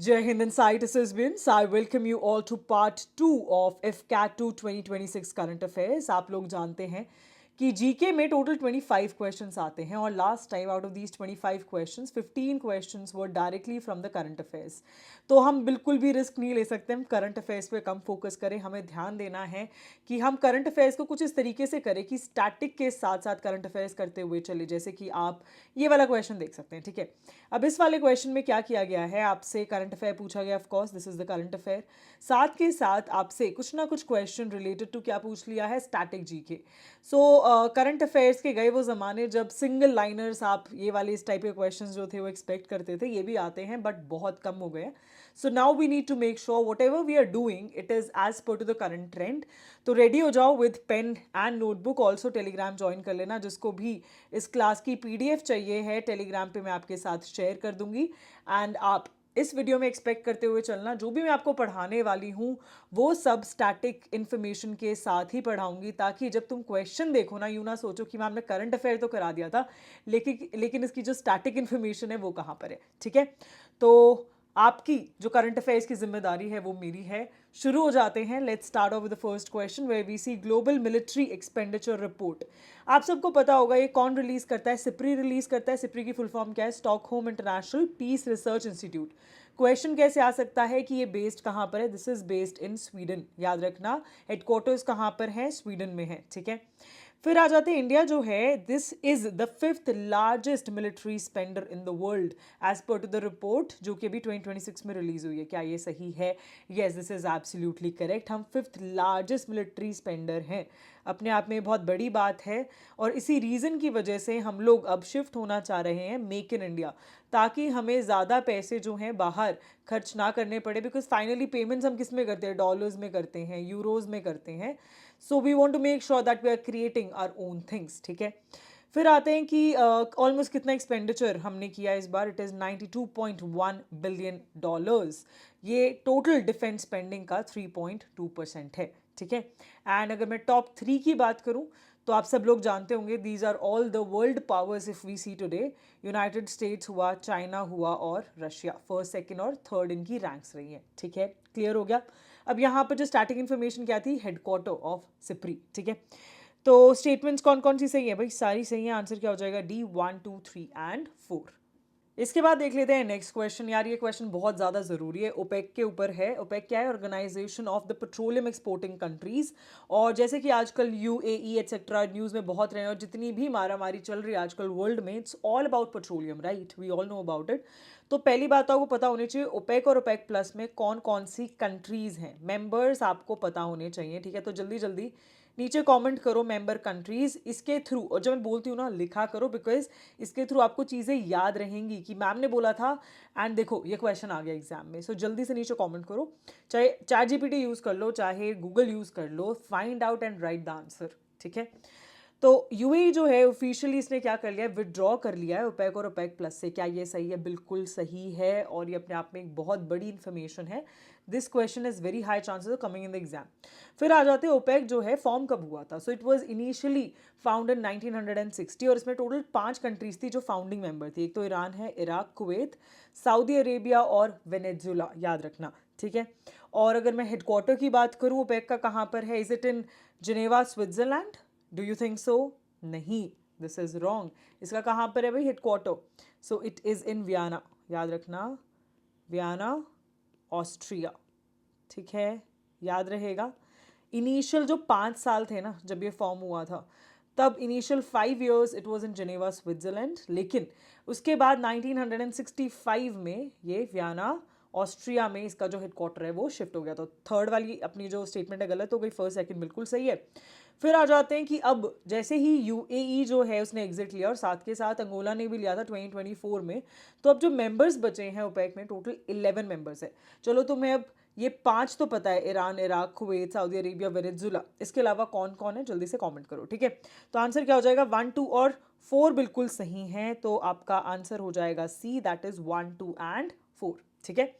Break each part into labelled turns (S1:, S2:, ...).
S1: Jai Hind and Sai Tisbins. I welcome you all to part 2 of FCAT 2 2026 current affairs. आप लोग जानते हैं कि जीके में टोटल 25 क्वेश्चंस आते हैं और last time out of these 25 questions 15 questions were directly from the current affairs. तो हम बिल्कुल भी रिस्क नहीं ले सकते, हम करंट अफेयर्स पे कम फोकस करें। हमें ध्यान देना है कि हम करंट अफेयर्स को कुछ इस तरीके से करें कि स्टैटिक के साथ साथ करंट अफेयर्स करते हुए चले। जैसे कि आप ये वाला क्वेश्चन देख सकते हैं, ठीक है। अब इस वाले क्वेश्चन में क्या किया गया है, आपसे करंट अफेयर पूछा गया, of course this is the current affair. साथ के साथ आपसे कुछ ना कुछ क्वेश्चन रिलेटेड टू क्या पूछ लिया है, static GK. So current affairs के गए वो ज़माने जब सिंगल लाइनर्स आप ये वाले इस टाइप के क्वेश्चंस जो थे वो एक्सपेक्ट करते थे। ये भी आते हैं बट बहुत कम हो गए। So now we need to make sure whatever we are doing it is as per to the current trend. तो रेडी हो जाओ with pen and notebook. Also Telegram join कर लेना। जिसको भी इस क्लास की पीडीएफ चाहिए है टेलीग्राम पे मैं आपके साथ शेयर कर दूंगी। एंड आप इस वीडियो में एक्सपेक्ट करते हुए चलना, जो भी मैं आपको पढ़ाने वाली हूँ वो सब स्टैटिक इन्फॉर्मेशन के साथ ही पढ़ाऊंगी, ताकि जब तुम क्वेश्चन देखो ना, यूँ ना सोचो कि मैम ने करंट अफेयर तो करा दिया था लेकिन इसकी जो स्टैटिक इन्फॉर्मेशन है वो कहाँ पर है, ठीक है। तो आपकी जो करंट अफेयर्स की जिम्मेदारी है वो मेरी है। शुरू हो जाते हैं। Let's start off with the first question where we see global military expenditure report. आप सबको पता होगा ये कौन रिलीज करता है, सिप्री रिलीज करता है। सिप्री की फुल फॉर्म क्या है, Stockholm International Peace Research Institute. Question कैसे आ सकता है कि ये बेस्ड कहाँ पर है, this is based in Sweden. याद रखना हेडक्वार्टर्स कहाँ पर है, स्वीडन में है, ठीक है। फिर आ जाते हैं इंडिया जो है, this is the 5th largest military spender in the world as per to the report, जो कि अभी 2026 में रिलीज हुई है। क्या ये सही है? Yes, this is absolutely correct. हम 5th लार्जेस्ट मिलिट्री स्पेंडर हैं। अपने आप में बहुत बड़ी बात है और इसी रीज़न की वजह से हम लोग अब शिफ्ट होना चाह रहे हैं मेक इन इंडिया, ताकि हमें ज़्यादा पैसे जो हैं बाहर खर्च ना करने पड़े। बिकॉज फाइनली पेमेंट्स हम किस में करते हैं, डॉलर्स में करते हैं, यूरोज में करते हैं। So we want to make sure that we are creating our own things, ठीक है। फिर आते हैं कि ऑलमोस्ट कितना एक्सपेंडिचर हमने किया इस बार, इट इज़ 92.1 बिलियन डॉलर्स। ये टोटल डिफेंस स्पेंडिंग का 3.2% है, ठीक है। एंड अगर मैं टॉप 3 की बात करूं तो आप सब लोग जानते होंगे these are all the world powers if we see today. United States हुआ, चाइना हुआ और रशिया। फर्स्ट, सेकंड और थर्ड इनकी रैंक्स रही हैं, ठीक है। क्लियर हो गया। अब यहाँ पर जो स्टार्टिंग इन्फॉर्मेशन क्या थी, हेडक्वार्टर ऑफ सिप्री, ठीक है। तो स्टेटमेंट्स कौन कौन सी सही है भाई, सारी सही है। आंसर क्या हो जाएगा, डी 1, 2, 3 एंड 4। इसके बाद देख लेते हैं नेक्स्ट क्वेश्चन। यार ये क्वेश्चन बहुत ज़्यादा ज़रूरी है, ओपेक के ऊपर है। ओपेक क्या है, Organisation of the Petroleum Exporting Countries. और जैसे कि आजकल यूएई एटसेट्रा न्यूज़ में बहुत रहे हैं, और जितनी भी मारामारी चल रही है आजकल वर्ल्ड में, it's all about petroleum, right, we all know about it. तो पहली बात तो आपको पता होनी चाहिए ओपेक और ओपेक प्लस में कौन कौन सी कंट्रीज़ हैं, मेंबर्स आपको पता होने चाहिए, ठीक है। तो जल्दी जल्दी नीचे कमेंट करो मेंबर कंट्रीज, इसके थ्रू, और जब मैं बोलती हूँ ना लिखा करो, बिकॉज इसके थ्रू आपको चीज़ें याद रहेंगी कि मैम ने बोला था। एंड देखो ये क्वेश्चन आ गया एग्जाम में। सो जल्दी से नीचे कमेंट करो, चाहे चैट जीपीटी यूज़ कर लो, चाहे गूगल यूज़ कर लो, find out and write the answer, ठीक है। तो यूएई जो है ऑफिशियली इसने क्या कर लिया है, विदड्रॉ कर लिया है ओपेक और ओपेक प्लस से। क्या ये सही है? बिल्कुल सही है, और ये अपने आप में एक बहुत बड़ी इंफॉर्मेशन है। This question is very high chances of coming in the exam. फिर आ जाते हैं ओपेक जो है फॉर्म कब हुआ था। So it was initially found in 1960, और इसमें टोटल 5 कंट्रीज थी जो फाउंडिंग मेंबर थी। एक तो ईरान है, इराक, कुवैत, सऊदी अरेबिया और वेनेजुला, याद रखना, ठीक है। और अगर मैं हेडक्वार्टर की बात करूँ ओपेक का कहाँ पर है, is it in Geneva Switzerland? Do you think so? नहीं, दिस इज रॉन्ग। इसका कहाँ पर है भाई headquarter? So it is in Vienna, याद रखना, वियना ऑस्ट्रिया, ठीक है, याद रहेगा। इनिशियल जो 5 साल थे ना जब ये फॉर्म हुआ था, तब initial 5 years it was in Geneva Switzerland, लेकिन उसके बाद 1965 में ये वियना ऑस्ट्रिया में इसका जो हेडक्वार्टर है वो शिफ्ट हो गया। तो थर्ड वाली अपनी जो स्टेटमेंट है गलत हो गई, फर्स्ट सेकंड बिल्कुल सही है। फिर आ जाते हैं कि अब जैसे ही यूएई जो है उसने एग्जिट लिया, और साथ के साथ अंगोला ने भी लिया था 2024 में, तो अब जो मेंबर्स बचे हैं ओपेक में टोटल 11 मेंबर्स है। चलो तुम्हें अब ये 5 तो पता है, Iran, Iraq, Kuwait, Saudi Arabia, Venezuela. इसके अलावा कौन कौन है जल्दी से कमेंट करो, ठीक है। तो आंसर क्या हो जाएगा, 1, 2 और 4 बिल्कुल सही हैं। तो आपका आंसर हो जाएगा सी, दैट इज 1, 2 एंड 4, ठीक है।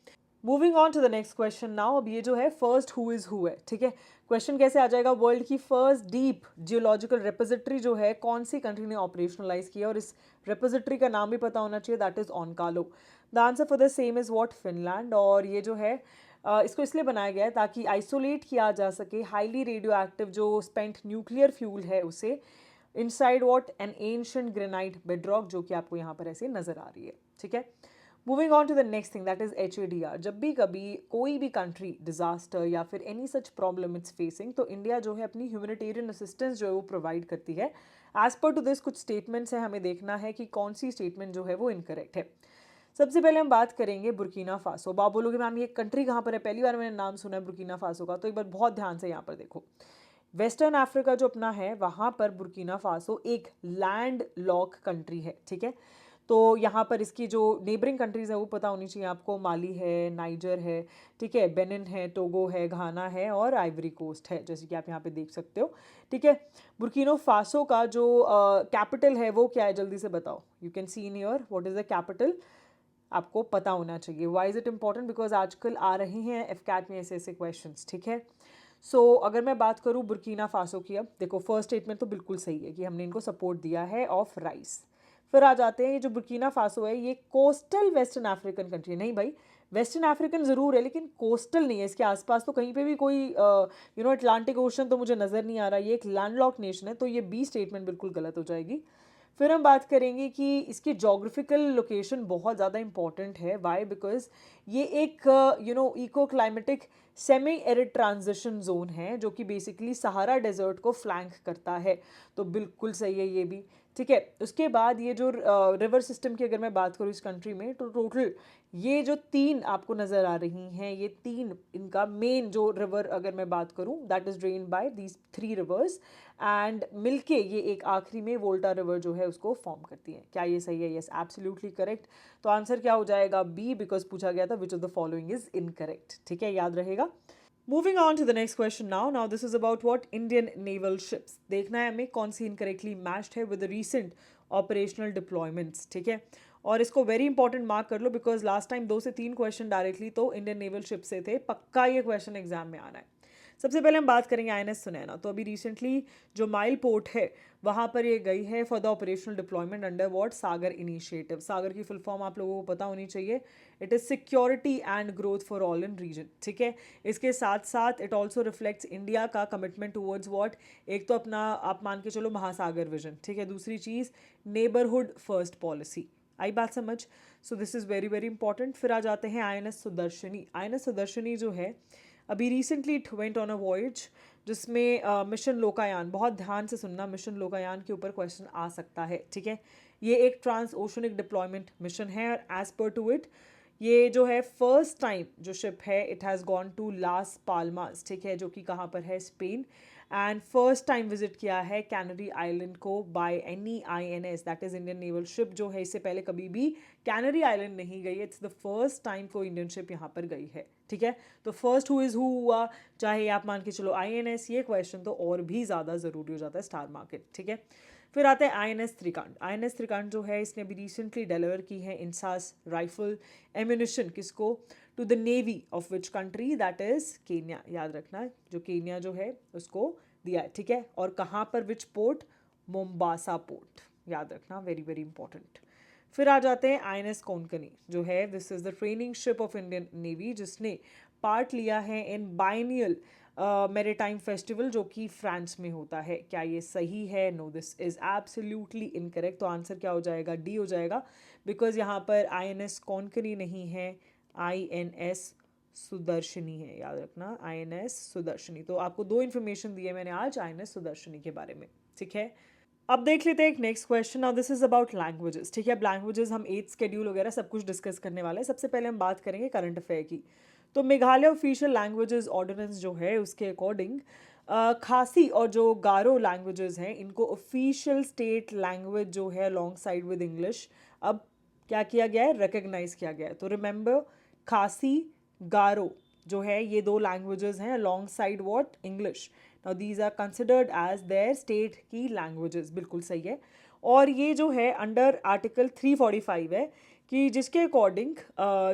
S1: Moving on to the next question now. अब ये जो है फर्स्ट हु इज़ हु है, ठीक है। क्वेश्चन कैसे आ जाएगा, वर्ल्ड की फर्स्ट डीप जियोलॉजिकल रेपोजिटरी जो है कौन सी कंट्री ने ऑपरेशनलाइज किया, और इस रेपोजिटरी का नाम भी पता होना चाहिए, that is Onkalo. The answer for the same is what, Finland. और ये जो है इसको इसलिए बनाया गया है ताकि आइसोलेट किया जा सके हाईली रेडियो एक्टिव जो स्पेंट न्यूक्लियर फ्यूल है उसे, inside what, N ancient granite bedrock, जो कि आपको यहाँ पर ऐसे नजर आ रही है, ठीक है। Moving on to the next thing, that is HADR। जब भी कभी कोई भी कंट्री डिजास्टर या फिर any such problem it's facing, तो इंडिया जो है अपनी ह्यूमैनिटेरियन असिस्टेंस जो है वो प्रोवाइड करती है। एज पर टू दिस कुछ स्टेटमेंट्स हैं, हमें देखना है कि कौन सी स्टेटमेंट जो है वो इनकरेक्ट है। सबसे पहले हम बात करेंगे बुर्किना फासो। आप बोलोगे मैम ये कंट्री कहाँ पर है, पहली बार मैंने नाम सुना है बुर्किना फासो का, तो एक बार बहुत ध्यान से यहाँ पर देखो। वेस्टर्न अफ्रीका जो अपना है वहाँ पर बुर्किना फासो एक लैंड लॉक कंट्री है, ठीक है। तो यहाँ पर इसकी जो नेबरिंग कंट्रीज़ है वो पता होनी चाहिए आपको, माली है, नाइजर है, ठीक है, बेनिन है, टोगो है, घाना है और आइवरी कोस्ट है, जैसे कि आप यहाँ पे देख सकते हो, ठीक है। बुर्किनो फासो का जो कैपिटल है वो क्या है, जल्दी से बताओ। You can see in your what is the capital, आपको पता होना चाहिए। Why is it important, because आजकल आ रहे हैं एफकैट में ऐसे ऐसे क्वेश्चन, ठीक है। सो अगर मैं बात करूँ बुर्किना फासो की, अब देखो फर्स्ट स्टेटमेंट तो बिल्कुल सही है कि हमने इनको सपोर्ट दिया है ऑफ राइस। फिर आ जाते हैं, ये जो बुर्किना फासो है ये कोस्टल वेस्टर्न अफ्रीकन कंट्री है। नहीं भाई, वेस्टर्न अफ्रीकन ज़रूर है लेकिन कोस्टल नहीं है, इसके आसपास तो कहीं पे भी कोई अटलांटिक ओशन तो मुझे नज़र नहीं आ रहा। ये एक लैंडलॉक नेशन है, तो ये बी स्टेटमेंट बिल्कुल गलत हो जाएगी। फिर हम बात करेंगे कि इसकी जोग्राफिकल लोकेशन बहुत ज़्यादा इंपॉर्टेंट है। वाई, बिकॉज ये एक eco climatic semi arid transition zone है जो कि बेसिकली सहारा डेजर्ट को फ्लैंक करता है, तो बिल्कुल सही है ये भी, ठीक है। उसके बाद ये जो रिवर सिस्टम की अगर मैं बात करूँ इस कंट्री में, तो टोटल ये जो तीन आपको नज़र आ रही हैं, ये तीन इनका मेन जो रिवर अगर मैं बात करूँ, that is drain by these 3 rivers, and मिलके ये एक आखिरी में वोल्टा रिवर जो है उसको फॉर्म करती है। क्या ये सही है? Yes, absolutely correct. तो आंसर क्या हो जाएगा, बी, बिकॉज पूछा गया था which of the following is incorrect, ठीक है, याद रहेगा। Moving on to the next question now this is about what, Indian naval ships. देखना है हमें कौन सी इनकरेक्टली मैच्ड है with the recent operational deployments, ठीक है। और इसको वेरी इंपॉर्टेंट मार्क कर लो, बिकॉज लास्ट टाइम 2 से 3 क्वेश्चन डायरेक्टली तो इंडियन नेवल शिप से थे, पक्का ये क्वेश्चन एग्जाम में आना है। सबसे पहले हम बात करेंगे INS सुनैना। तो अभी रिसेंटली जो माइल पोर्ट है वहाँ पर ये गई है for the operational deployment under what, SAGAR initiative. SAGAR की फुल फॉर्म आप लोगों को पता होनी चाहिए, it is security and growth for all in region, ठीक है। इसके साथ साथ इट ऑल्सो रिफ्लेक्ट्स इंडिया का कमिटमेंट टूवर्ड्स व्हाट, एक तो अपना आप मान के चलो महासागर विजन, ठीक है, दूसरी चीज़ नेबरहुड फर्स्ट पॉलिसी। आई बात समझ? So this is very very important. फिर आ जाते हैं INS सुदर्शनी। INS सुदर्शनी जो है अभी recently it went on a voyage जिसमें मिशन लोकायान, बहुत ध्यान से सुनना, मिशन लोकायान के ऊपर क्वेश्चन आ सकता है, ठीक है। ये एक ट्रांस ओशनिक डिप्लॉयमेंट मिशन है और एज पर टू इट ये जो है फर्स्ट टाइम जो शिप है इट हैज़ गॉन टू लास पाल्मास, ठीक है, जो कि कहाँ पर है, Spain. And first time visit किया है कैनरी आइलैंड को by any INS, that is Indian naval ship, जो है इससे पहले कभी भी कैनरी आइलैंड नहीं गई है। इट्स द फर्स्ट टाइम कोई इंडियन शिप यहाँ पर गई है, ठीक है। तो फर्स्ट हु इज़ हु हुआ, चाहे आप मान के चलो INS, ये क्वेश्चन तो और भी ज़्यादा ज़रूरी हो जाता है स्टार मार्केट, ठीक है। फिर आते हैं INS त्रिकांड। INS त्रिकांड जो है इसने अभी रिसेंटली डिलीवर की है इंसास राइफल एम्यूनिशन, किसको, to the navy of which country, that is Kenya. याद रखना, जो केन्या जो है उसको दिया है, ठीक है। और कहाँ पर, विच पोर्ट, मोम्बासा पोर्ट, याद रखना, वेरी वेरी इंपॉर्टेंट। फिर आ जाते हैं INS कोंकणी जो है, this is the training ship of Indian navy जिसने पार्ट लिया है इन बाइनियल मैरीटाइम फेस्टिवल जो कि फ्रांस में होता है। क्या ये सही है? No, this is absolutely incorrect. तो आंसर क्या हो जाएगा, डी हो जाएगा, बिकॉज यहाँ पर INS कोंकणी नहीं है, INS सुदर्शनी है, याद रखना, INS सुदर्शनी। तो आपको 2 इन्फॉर्मेशन दी है मैंने आज INS सुदर्शनी के बारे में, ठीक है। अब देख लेते हैं एक next question. Now this is about languages, ठीक है। अब लैंग्वेजेस हम 8th स्केड्यूल वगैरह सब कुछ डिस्कस करने वाले हैं। सबसे पहले हम बात करेंगे करंट अफेयर की। तो मेघालय ऑफिशियल लैंग्वेजेस ऑर्डिनेंस जो है उसके अकॉर्डिंग खासी और जो गारो लैंग्वेजेस हैं इनको ऑफिशियल स्टेट लैंग्वेज जो है अलॉन्ग साइड विद इंग्लिश अब क्या किया गया है, रिकग्नाइज किया गया है। तो रिमेंबर, खासी, गारो जो है ये 2 लैंग्वेजेस हैं alongside what, English. Now these are considered as their state की लैंग्वेजेस, बिल्कुल सही है। और ये जो है अंडर आर्टिकल 345 है कि जिसके अकॉर्डिंग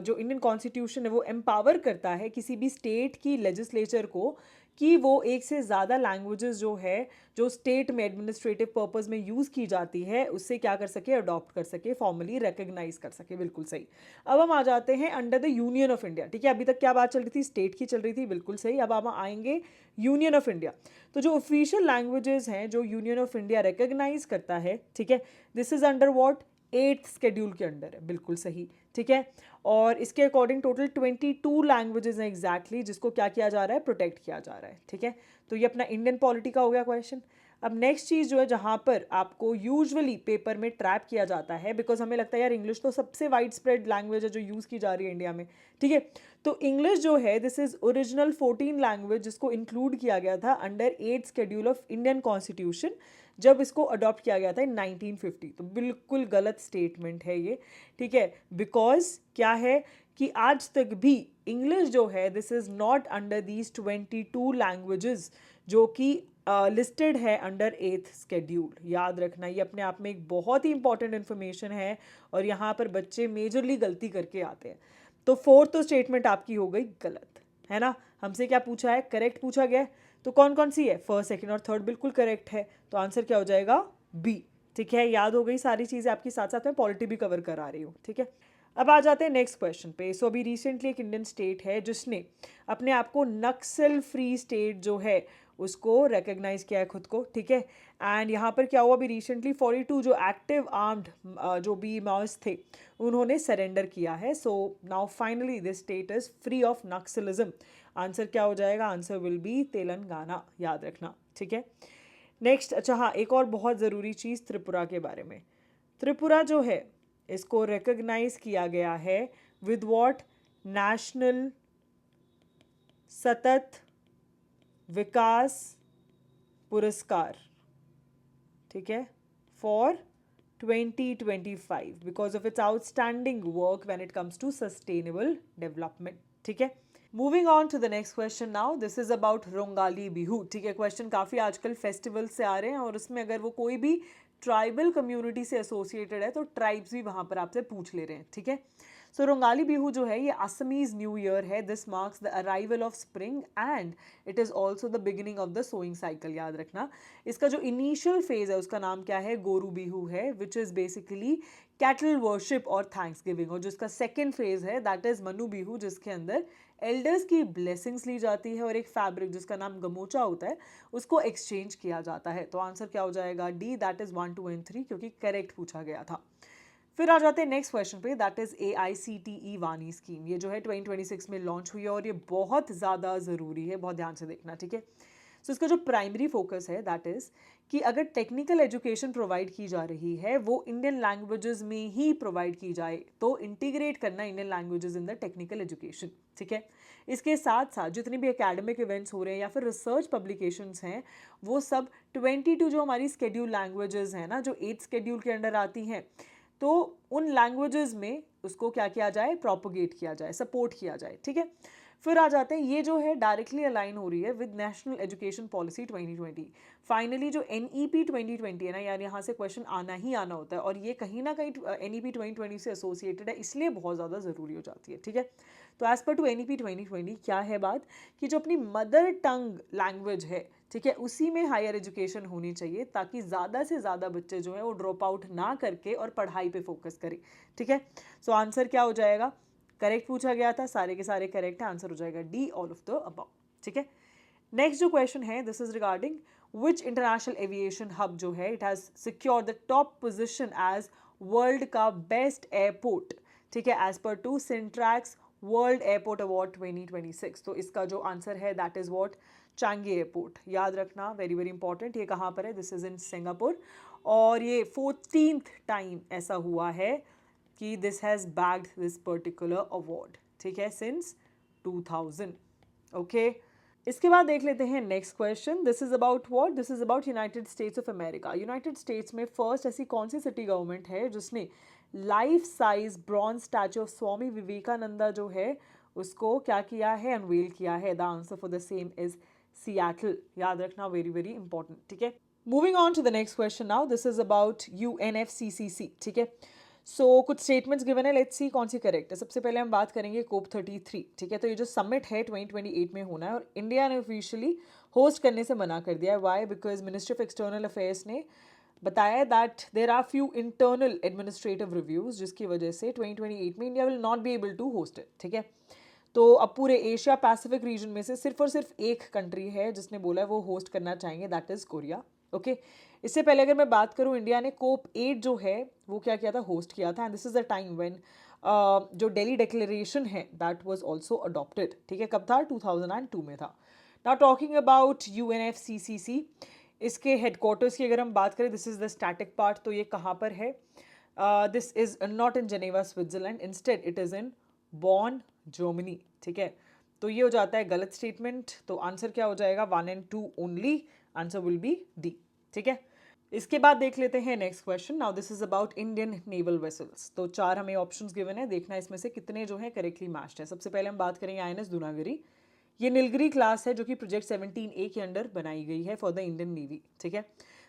S1: जो इंडियन कॉन्स्टिट्यूशन है वो एम्पावर करता है किसी भी स्टेट की लेजिस्लेचर को कि वो एक से ज़्यादा लैंग्वेजेस जो है जो स्टेट में एडमिनिस्ट्रेटिव पर्पस में यूज़ की जाती है उससे क्या कर सके, अडॉप्ट कर सके, फॉर्मली रिकग्नाइज कर सके। बिल्कुल सही। अब हम आ जाते हैं under the union of India. ठीक है, अभी तक क्या बात चल रही थी, स्टेट की चल रही थी, बिल्कुल सही। अब हम आएंगे यूनियन ऑफ इंडिया। तो जो ऑफिशियल लैंग्वेजेस हैं जो यूनियन ऑफ इंडिया रिकग्नाइज करता है, ठीक है, this is under what, 8th schedule के अंडर है। बिल्कुल सही। ठीक है, और इसके अकॉर्डिंग टोटल 22 लैंग्वेजेस हैं एग्जैक्टली जिसको क्या किया जा रहा है, प्रोटेक्ट किया जा रहा है। ठीक है, तो ये अपना इंडियन पॉलिटी का हो गया क्वेश्चन। अब नेक्स्ट चीज़ जो है जहाँ पर आपको यूजुअली पेपर में ट्रैप किया जाता है, बिकॉज हमें लगता है यार इंग्लिश तो सबसे वाइड स्प्रेड लैंग्वेज है जो यूज़ की जा रही है इंडिया में। ठीक है, तो इंग्लिश जो है दिस इज ओरिजिनल 14 लैंग्वेज जिसको इंक्लूड किया गया था under 8th schedule of Indian constitution जब इसको अडॉप्ट किया गया था इन 1950। तो बिल्कुल गलत स्टेटमेंट है ये। ठीक है, बिकॉज क्या है कि आज तक भी इंग्लिश जो है this is not under these 22 languages जो कि लिस्टेड है अंडर 8th स्केड्यूल। याद रखना, ये अपने आप में एक बहुत ही इंपॉर्टेंट इन्फॉर्मेशन है और यहाँ पर बच्चे मेजरली गलती करके आते हैं। तो फोर्थ तो स्टेटमेंट आपकी हो गई गलत, है ना। हमसे क्या पूछा है, करेक्ट पूछा गया है, तो कौन कौन सी है, फर्स्ट, सेकंड और थर्ड बिल्कुल करेक्ट है। तो आंसर क्या हो जाएगा, बी। ठीक है, याद हो गई सारी चीज़ें आपकी, साथ साथ में पॉलिटी भी कवर करा रही हूँ। ठीक है, अब आ जाते हैं नेक्स्ट क्वेश्चन पे। सो अभी रिसेंटली एक इंडियन स्टेट है जिसने अपने आप को नक्सल फ्री स्टेट जो है उसको रिकग्नाइज किया है खुद को। ठीक है, एंड यहाँ पर क्या हुआ, अभी रिसेंटली 42 जो एक्टिव आर्म्ड जो भी माओइस्ट थे उन्होंने सरेंडर किया है। So now finally this state is free of Naxalism. Answer क्या हो जाएगा, आंसर विल बी तेलंगाना। याद रखना। ठीक है, नेक्स्ट, अच्छा हाँ, एक और बहुत ज़रूरी चीज़ त्रिपुरा के बारे में। त्रिपुरा जो है इसको रिकग्नाइज किया गया है विद व्हाट, नेशनल सतत विकास पुरस्कार। ठीक है, for 2025 because of its outstanding work when it comes to sustainable development. ठीक है, moving on to the next question now, this is about Rongali Bihu. ठीक है, क्वेश्चन काफ़ी आजकल फेस्टिवल से आ रहे हैं और उसमें अगर वो कोई भी ट्राइबल कम्युनिटी से एसोसिएटेड है तो ट्राइब्स भी वहाँ पर आपसे पूछ ले रहे हैं। ठीक है, सो रोंगाली बिहू जो है ये असमीज न्यू ईयर है। This marks the arrival of spring and it is also the beginning of the sowing cycle. याद रखना, इसका जो इनिशियल फेज है उसका नाम क्या है, गोरू बिहू है, which is basically cattle worship और थैंक्स गिविंग। और जिसका सेकेंड फेज है दैट इज़ मनु बिहू जिसके अंदर एल्डर्स की ब्लेसिंग्स ली जाती है और एक फैब्रिक जिसका नाम गमोचा होता है उसको एक्सचेंज किया जाता है। तो आंसर क्या हो जाएगा, डी, दैट इज़ 1, 2 एंड 3 क्योंकि करेक्ट पूछा गया था। फिर आ जाते हैं नेक्स्ट क्वेश्चन पे, दैट इज़ AICTE वानी स्कीम। ये जो है 2026 में लॉन्च हुई है और ये बहुत ज़्यादा ज़रूरी है, बहुत ध्यान से देखना। ठीक है, सो इसका जो प्राइमरी फोकस है दैट इज़ कि अगर टेक्निकल एजुकेशन प्रोवाइड की जा रही है वो इंडियन लैंग्वेजेस में ही प्रोवाइड की जाए, तो इंटीग्रेट करना Indian languages in the technical education. ठीक है, इसके साथ साथ जितने भी एकेडमिक इवेंट्स हो रहे हैं या फिर रिसर्च पब्लिकेशंस हैं वो सब 22 जो हमारी स्केड्यूल लैंग्वेजेस हैं ना जो 8th स्केड्यूल के अंडर आती हैं, तो उन लैंग्वेजेस में उसको क्या किया जाए, प्रोपोगेट किया जाए, सपोर्ट किया जाए। ठीक है, फिर आ जाते हैं, ये जो है डायरेक्टली अलाइन हो रही है with national education policy 2020। Finally जो NEP 2020 है ना यार, यहाँ से क्वेश्चन आना ही आना होता है और ये कहीं ना कहीं NEP 2020 से एसोसिएटेड है, इसलिए बहुत ज़्यादा ज़रूरी हो जाती है। ठीक है, तो एज पर टू NEP 2020 क्या है बात कि जो अपनी मदर टंग लैंग्वेज है, ठीक है, उसी में हायर एजुकेशन होनी चाहिए ताकि ज़्यादा से ज़्यादा बच्चे जो हैं वो ड्रॉप आउट ना करके और पढ़ाई पे फोकस करें। ठीक है, सो आंसर क्या हो जाएगा, करेक्ट पूछा गया था, सारे के सारे करेक्ट है, आंसर हो जाएगा D, all of the above. ठीक है, नेक्स्ट जो क्वेश्चन है this is regarding which international aviation hub जो है it has secure the top position as world का बेस्ट एयरपोर्ट। ठीक है, as per to Skytrax world airport award 2026। तो इसका जो आंसर है that is what, Changi airport. याद रखना, वेरी वेरी इंपॉर्टेंट। ये कहाँ पर है, दिस इज इन सिंगापुर और ये 14th टाइम ऐसा हुआ है कि this has bagged this particular award. ठीक है, सिंस 2000। ओके, इसके बाद देख लेते हैं next question. This is about what, this is about United States of America. United States में फर्स्ट ऐसी कौन सी सिटी गवर्नमेंट है जिसने life size bronze statue of Swami Vivekananda जो है उसको क्या किया है, अनवेल किया है। The answer for the same is Seattle. याद रखना, वेरी वेरी इंपॉर्टेंट। ठीक है, moving on to the next question now, this is about UNFCCC। ठीक है, सो कुछ स्टेटमेंट्स गिवन है, लेट्स सी कौन सी करेक्ट है। सबसे पहले हम बात करेंगे कोप 33, ठीक है। तो ये जो समिट है 2028 में होना है और इंडिया ने ऑफिशियली होस्ट करने से मना कर दिया है। Why? Because ministry of external affairs ने बताया that there are few internal administrative reviews, जिसकी वजह से 2028 में India will not be able to host it, ठीक है। तो अब पूरे एशिया पैसिफिक रीजन में से सिर्फ और सिर्फ एक कंट्री है जिसने बोला है वो होस्ट करना चाहेंगे, दैट इज़ कोरिया, ओके। इससे पहले अगर मैं बात करूं, इंडिया ने कोप 8 जो है वो क्या किया था, होस्ट किया था। And this is the time when जो दिल्ली डिक्लेरेशन है दैट वाज आल्सो अडॉप्टेड, ठीक है। कब था? 2002 में था। नाउ टॉकिंग अबाउट UNFCCC, इसके हेडक्वार्टर्स की अगर हम बात करें, this is the static part, तो ये कहाँ पर है? This is not in Geneva Switzerland, instead it is in Bon Germany, ठीक है। तो ये हो जाता है गलत स्टेटमेंट। तो आंसर क्या हो जाएगा? 1 and 2 only, answer will be D, ठीक है। इसके बाद देख लेते हैं next question. Now this is about Indian naval vessels. तो 4 हमें ऑप्शंस गिवन है, देखना इसमें से कितने जो है करेक्टली मैच्ड है। सबसे पहले हम बात करेंगे INS दूनागिरी। ये नीलगिरी क्लास है जो कि प्रोजेक्ट 17A के अंडर बनाई गई है फॉर द इंडियन नेवी, ठीक है।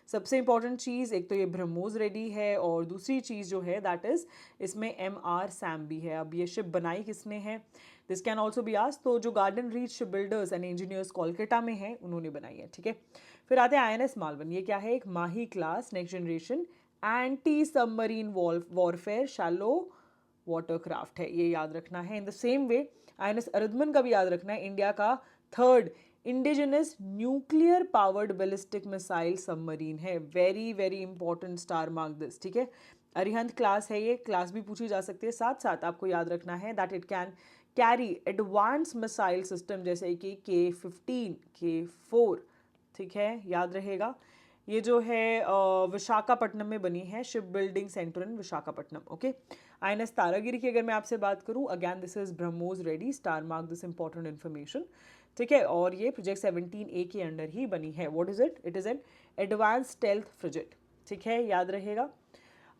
S1: सबसे इंपॉर्टेंट चीज़, एक तो ये ब्रह्मोस रेडी है और दूसरी चीज़ जो है दैट इज़ इसमें MR सैम भी है। अब ये शिप बनाई किसने है? This can also be asked. तो जो garden reach ship builders and engineers Kolkata में है उन्होंने बनाई है, ठीक है। फिर आते हैं INS मालवन। ये क्या है? एक Mahe class next generation anti submarine warfare shallow watercraft है, ये याद रखना है। In the same way INS Aridhaman का भी याद रखना है, इंडिया का third indigenous nuclear powered ballistic missile submarine है। Very very important, star mark this, ठीक है। अरिहंत क्लास है, ये क्लास भी पूछी जा सकती है। साथ साथ आपको याद रखना है that it can carry advance missile system जैसे कि K-15, K-4, ठीक है, याद रहेगा। ये जो है विशाखापट्टनम में बनी है, शिप बिल्डिंग सेंटर इन विशाखापट्टनम, ओके। INS तारागिरी की अगर मैं आपसे बात करूं, again this is BrahMos ready, star mark this important information, ठीक है। और ये प्रोजेक्ट 17A के अंडर ही बनी है। What is it? It is an advance stealth frigate, ठीक है, याद रहेगा।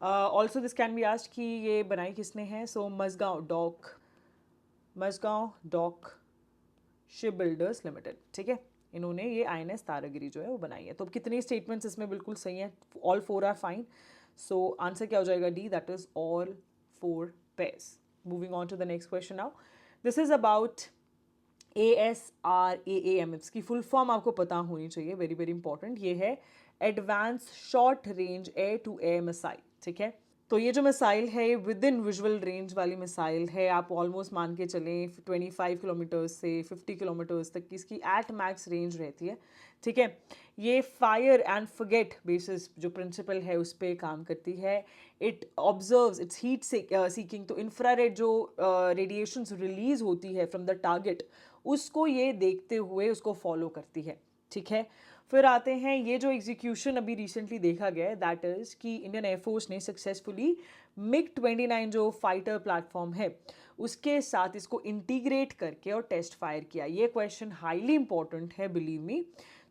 S1: Also this can be asked कि ये बनाई किसने है। So Mazagon dock ship builders limited, ठीक है, इन्होंने ये INS तारागिरी जो है वो बनाई है। तो अब कितनी स्टेटमेंट्स इसमें बिल्कुल सही हैं? All 4 are fine. So answer क्या हो जाएगा? D, that is all 4 pairs. Moving on to the next question now. This is about ASRAAM, इसकी फुल फॉर्म आपको पता होनी चाहिए, वेरी वेरी इंपॉर्टेंट। ये है advance short range air to air missile, ठीक है। तो ये जो मिसाइल है ये विद इन विजुअल रेंज वाली मिसाइल है। आप ऑलमोस्ट मान के चलें 25 किलोमीटर से 50 किलोमीटर्स तक की इसकी एट मैक्स रेंज रहती है, ठीक है। ये फायर एंड फॉरगेट बेसिस जो प्रिंसिपल है उस पर काम करती है। It observes, it's heat seeking, तो इंफ्रारेड जो रेडिएशंस रिलीज होती है फ्रॉम द टारगेट उसको ये देखते हुए उसको फॉलो करती है, ठीक है। फिर आते हैं ये जो एग्जीक्यूशन अभी रिसेंटली देखा गया है दैट इज़ कि इंडियन एयरफोर्स ने सक्सेसफुली MiG-29 जो फाइटर प्लेटफॉर्म है उसके साथ इसको इंटीग्रेट करके और टेस्ट फायर किया। ये क्वेश्चन हाईली इंपॉर्टेंट है, बिलीव मी।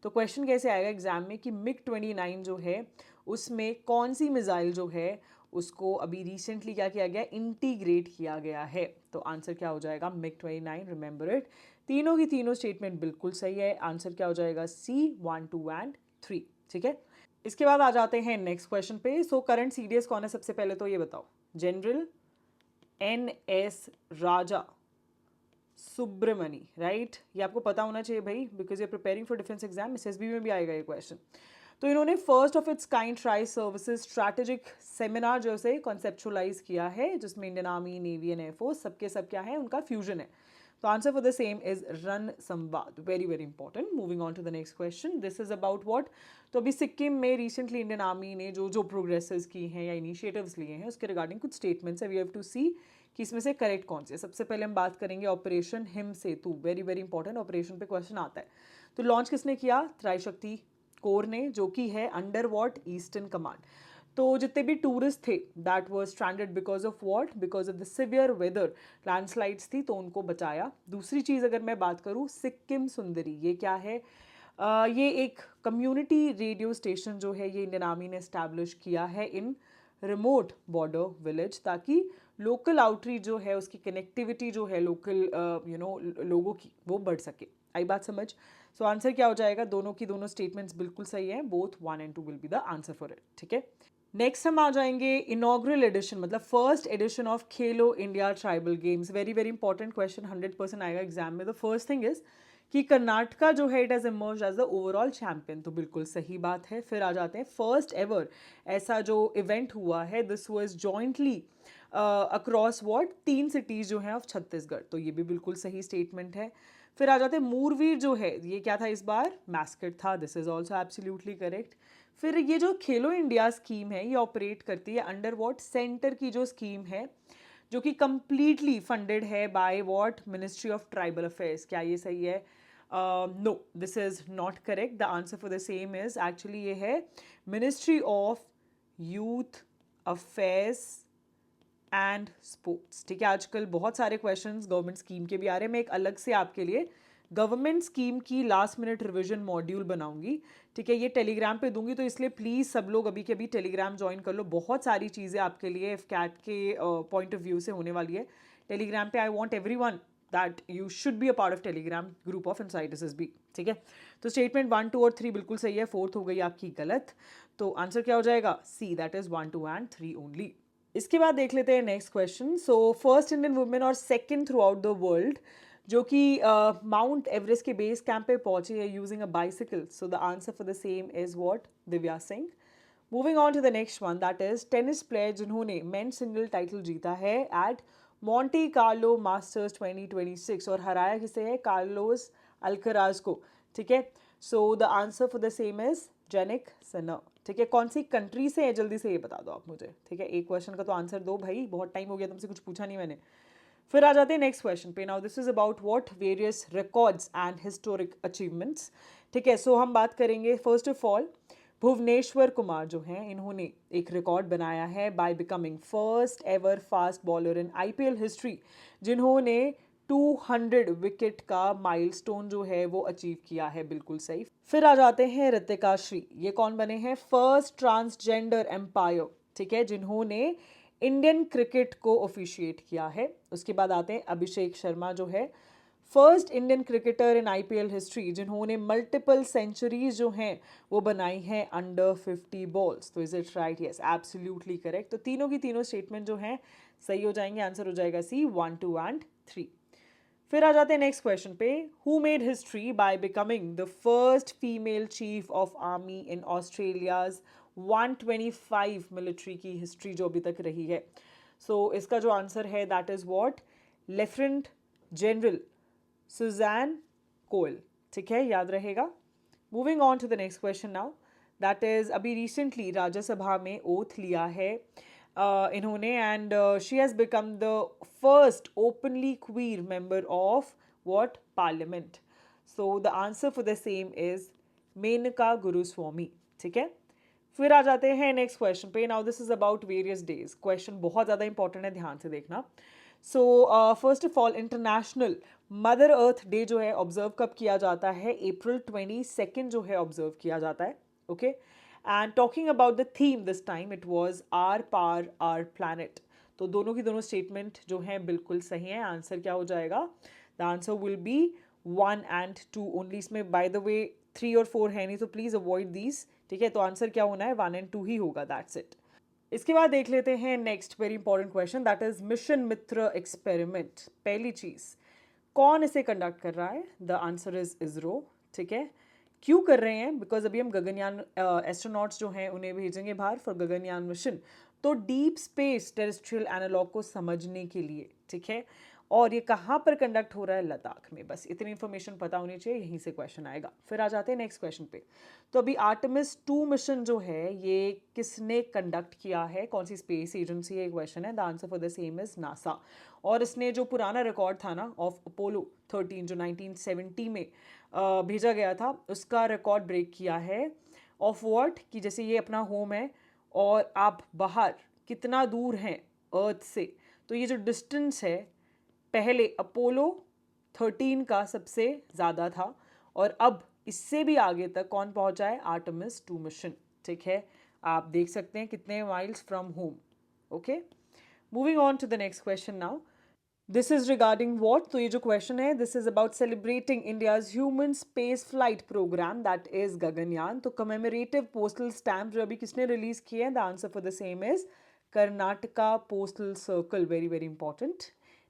S1: तो क्वेश्चन कैसे आएगा एग्जाम में कि MiG-29 जो है उसमें कौन सी मिसाइल जो है उसको अभी रिसेंटली क्या किया गया? इंटीग्रेट किया गया है। तो आंसर क्या हो जाएगा? MiG-29, remember it. तीनों की तीनों स्टेटमेंट बिल्कुल सही है। आंसर क्या हो जाएगा? C, 1, 2 एंड 3, ठीक है। इसके बाद आ जाते हैं नेक्स्ट क्वेश्चन पे। सो करंट CDS कौन है? सबसे पहले तो ये बताओ। General NS Raja Subramani, right. ये आपको पता होना चाहिए भाई, because you preparing for defence exam, SSB में भी आएगा ये क्वेश्चन। तो इन्होंने first of it's kind tri services strategic seminar जो से कॉन्सेप्चुलाइज किया है, जिसमें Indian army, navy and air force सबके सब क्या है, उनका फ्यूजन है। तो answer for the same is Ran Samvad, very very important. Moving on to the next question, this is about what? तो अभी सिक्किम में रिसेंटली इंडियन आर्मी ने जो जो प्रोग्रेसेस की हैं या इनिशिएटिव्स लिए हैं उसके रिगार्डिंग कुछ स्टेटमेंट्स है। वी हैव टू सी कि इसमें से करेक्ट कौन से। सबसे पहले हम बात करेंगे ऑपरेशन हिम सेतु, वेरी वेरी इंपॉर्टेंट, ऑपरेशन पे क्वेश्चन आता है। तो लॉन्च किसने किया? त्रिशक्ति कोर ने, जो कि है अंडर वॉट? Eastern command. तो जितने भी टूरिस्ट थे that were stranded because of what? Because of the severe weather, landslides थी, तो उनको बचाया। दूसरी चीज़ अगर मैं बात करूँ सिक्किम सुंदरी, ये क्या है? ये एक कम्युनिटी रेडियो स्टेशन जो है ये इंडियन आर्मी ने इस्टेब्लिश किया है इन रिमोट बॉर्डर विलेज, ताकि लोकल आउटरीच जो है उसकी कनेक्टिविटी जो है लोकल लोगों की वो बढ़ सके। आई बात समझ? सो आंसर क्या हो जाएगा? दोनों की दोनों स्टेटमेंट्स बिल्कुल सही है, both 1 and 2 will be the answer for it, ठीक है। नेक्स्ट हम आ जाएंगे इनॉग्रल एडिशन, मतलब first edition of Khelo India tribal games. Very very important question, 100% आएगा एग्जाम में। द फर्स्ट थिंग इज कि कर्नाटका जो है it has emerge as the overall champion, तो बिल्कुल सही बात है। फिर आ जाते हैं फर्स्ट एवर ऐसा जो इवेंट हुआ है, this was jointly across what 3 cities जो हैं ऑफ छत्तीसगढ़, तो ये भी बिल्कुल सही स्टेटमेंट है। फिर आ जाते हैं मूरवीर जो है, ये क्या था इस बार, मैस्कट था, this is also absolutely correct. फिर ये जो खेलो इंडिया स्कीम है ये ऑपरेट करती है अंडर वॉट, सेंटर की जो स्कीम है जो कि कंप्लीटली फंडेड है by what, ministry of tribal affairs. क्या ये सही है? No, this is not correct. The answer for the same is actually ये है ministry of youth affairs and sports. ठीक है, आजकल बहुत सारे क्वेश्चंस गवर्नमेंट स्कीम के भी आ रहे हैं। मैं एक अलग से आपके लिए गवर्नमेंट स्कीम की लास्ट मिनट रिवीजन मॉड्यूल बनाऊंगी, ठीक है, ये टेलीग्राम पे दूंगी, तो इसलिए प्लीज़ सब लोग अभी के अभी टेलीग्राम ज्वाइन कर लो। बहुत सारी चीज़ें आपके लिए एफ कैट के पॉइंट ऑफ व्यू से होने वाली है टेलीग्राम पे। I want everyone that you should be a part of Telegram group of insiders S B. ठीक है, तो स्टेटमेंट 1, 2 और 3 बिल्कुल सही है, 4th हो गई आपकी गलत। तो आंसर क्या हो जाएगा? C, that is 1, 2 and 3 only. इसके बाद देख लेते हैं next question. So first Indian women और second throughout the world जो कि माउंट एवरेस्ट के बेस कैंप पे पहुंची है using a bicycle, so the answer for the same is what, Divya Singh. Moving on to the next one, that is tennis player जिन्होंने men single title जीता है eight Monte Carlo masters 2026 और हराया किसे है? कार्लोस अल्कराज को। ठीक है, सो the answer for the same is Jannik Sinner. ठीक है, कौन सी कंट्री से है जल्दी से ये बता दो आप मुझे। ठीक है, एक क्वेश्चन का तो आंसर दो भाई, बहुत टाइम हो गया तुमसे कुछ पूछा नहीं मैंने। फिर आ जाते हैं नेक्स्ट क्वेश्चन पे। Now this is about what, various records and historic achievements. ठीक है, सो हम बात करेंगे first of all Bhuvneshwar Kumar जो हैं, इन्होंने एक रिकॉर्ड बनाया है by becoming first ever fast bowler in IPL history, जिन्होंने 200 विकेट का माइलस्टोन जो है वो अचीव किया है, बिल्कुल सही। फिर आ जाते हैं ऋतिका श्री, ये कौन बने हैं? फर्स्ट ट्रांसजेंडर एम्पायर, ठीक है, जिन्होंने इंडियन क्रिकेट को ऑफिशिएट किया है। उसके बाद आते हैं अभिषेक शर्मा जो है first Indian cricketer in IPL history, जिन्होंने मल्टीपल सेंचुरीज जो हैं वो बनाई हैं अंडर 50 बॉल्स। तो is it right? Yes, absolutely correct. तो तीनों की तीनों स्टेटमेंट जो हैं सही हो जाएंगे, आंसर हो जाएगा सी, 1, 2 एंड 3। फिर आ जाते हैं नेक्स्ट क्वेश्चन पे। Who made history by becoming the first female chief of army in Australia's 125 military की हिस्ट्री जो अभी तक रही है। सो इसका जो आंसर है that is what, lieutenant general Sujan Koyal. ठीक है, याद रहेगा। Moving on to the next question now, that is अभी रिसेंटली राज्यसभा में ओथ लिया है इन्होंने and she has become the first openly queer member of what, parliament. So the answer for the same is Menaka Guruswamy. ठीक है, फिर आ जाते हैं नेक्स्ट क्वेश्चन पे। Now this is about various days, question बहुत ज़्यादा इंपॉर्टेंट है, ध्यान से देखना। So first of all international mother earth day जो है ऑब्जर्व कब किया जाता है? अप्रैल 22 जो है ऑब्जर्व किया जाता है। Okay, and talking about the theme this time it was our power our planet. तो दोनों की दोनों स्टेटमेंट जो हैं बिल्कुल सही हैं। आंसर क्या हो जाएगा? The answer will be 1 and 2 only. इसमें बाय द वे 3 और 4 है नहीं, तो प्लीज़ अवॉइड दीज। ठीक है, तो आंसर क्या होना है? 1 एंड 2 ही होगा, दैट्स इट। इसके बाद देख लेते हैं next very important question, that is mission Mitra experiment. पहली चीज, कौन इसे कंडक्ट कर रहा है? The answer is ISRO. ठीक है, क्यों कर रहे हैं? बिकॉज अभी हम गगनयान एस्ट्रोनॉट्स जो हैं उन्हें भेजेंगे बाहर फॉर गगनयान मिशन, तो डीप स्पेस टेरेस्ट्रियल एनालॉग को समझने के लिए। ठीक है, और ये कहाँ पर कंडक्ट हो रहा है? लद्दाख में। बस इतनी इंफॉर्मेशन पता होनी चाहिए, यहीं से क्वेश्चन आएगा। फिर आ जाते हैं नेक्स्ट क्वेश्चन पे। तो अभी आर्टेमिस 2 मिशन जो है ये किसने कंडक्ट किया है? कौन सी स्पेस एजेंसी है? क्वेश्चन है। The answer for the same is NASA. और इसने जो पुराना रिकॉर्ड था ना ऑफ अपोलो 13 जो 1970 में भेजा गया था, उसका रिकॉर्ड ब्रेक किया है। ऑफ व्हाट, कि जैसे ये अपना होम है और आप बाहर कितना दूर हैं अर्थ से, तो ये जो डिस्टेंस है पहले अपोलो 13 का सबसे ज़्यादा था और अब इससे भी आगे तक कौन पहुंचा है? Artemis 2 mission. ठीक है, आप देख सकते हैं कितने miles from home. Okay, moving on to the next question now, this is regarding what, तो ये जो क्वेश्चन है this is about celebrating India's human space flight programme that is Gaganyaan. तो कमेमोरेटिव पोस्टल स्टैम्प जो अभी किसने रिलीज किए हैं, the answer for the same is Karnataka postal circle, very very important.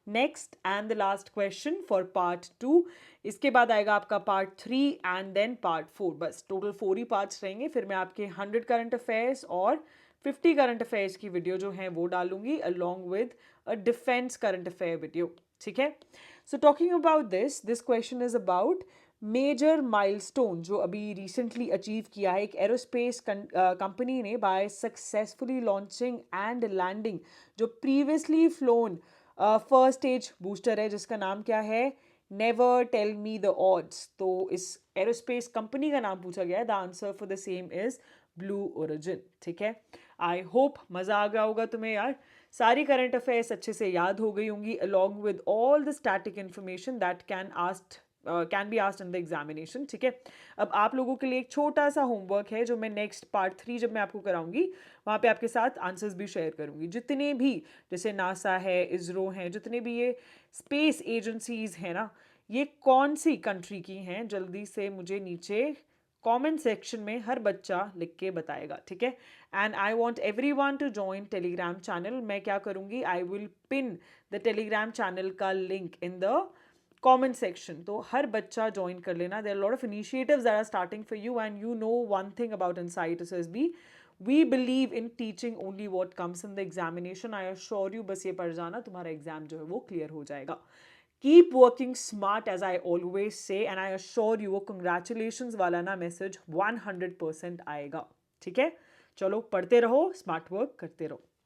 S1: Next and the last question for part 2, इसके बाद आएगा आपका पार्ट 3 एंड देन पार्ट 4, बस टोटल 4 ही पार्ट्स रहेंगे। फिर मैं आपके 100 करंट अफेयर्स और 50 करंट अफेयर्स की वीडियो जो है वो डालूंगी along with a defence current affair video, ठीक है। So talking about this question is about major milestone जो अभी रिसेंटली अचीव किया है एक एरोस्पेस कंपनी ने by successfully launching and landing जो previously flown first stage booster है जिसका नाम क्या है, never tell me the odds. तो इस एरोस्पेस कंपनी का नाम पूछा गया है, the answer for the same is blue origin, ठीक है। आई होप मज़ा आ गया होगा तुम्हें यार, सारी करंट अफेयर्स अच्छे से याद हो गई होंगी along with all the static information that can be asked in the examination, ठीक है। अब आप लोगों के लिए एक छोटा सा होमवर्क है जो मैं नेक्स्ट पार्ट 3 जब मैं आपको कराऊंगी वहाँ पे आपके साथ आंसर्स भी शेयर करूंगी। जितने भी जैसे नासा है, इसरो हैं, जितने भी ये स्पेस एजेंसीज हैं ना, ये कौन सी कंट्री की हैं, जल्दी से मुझे नीचे कमेंट सेक्शन में हर बच्चा लिख के बताएगा, ठीक है। And I want everyone to join Telegram channel. मैं क्या करूँगी, I will pin the Telegram channel का link in the comment section, तो हर बच्चा ज्वाइन कर लेना। There are lot of initiatives that are starting for you and you know one thing about insight SSB, we believe in teaching only what comes in the examination. I assure you, बस ये पढ़ जाना, तुम्हारा exam जो है वो clear हो जाएगा। Keep working smart as I always say and I assure you वो congratulations वाला ना मैसेज 100% आएगा, ठीक है। चलो पढ़ते रहो, स्मार्ट वर्क करते रहो।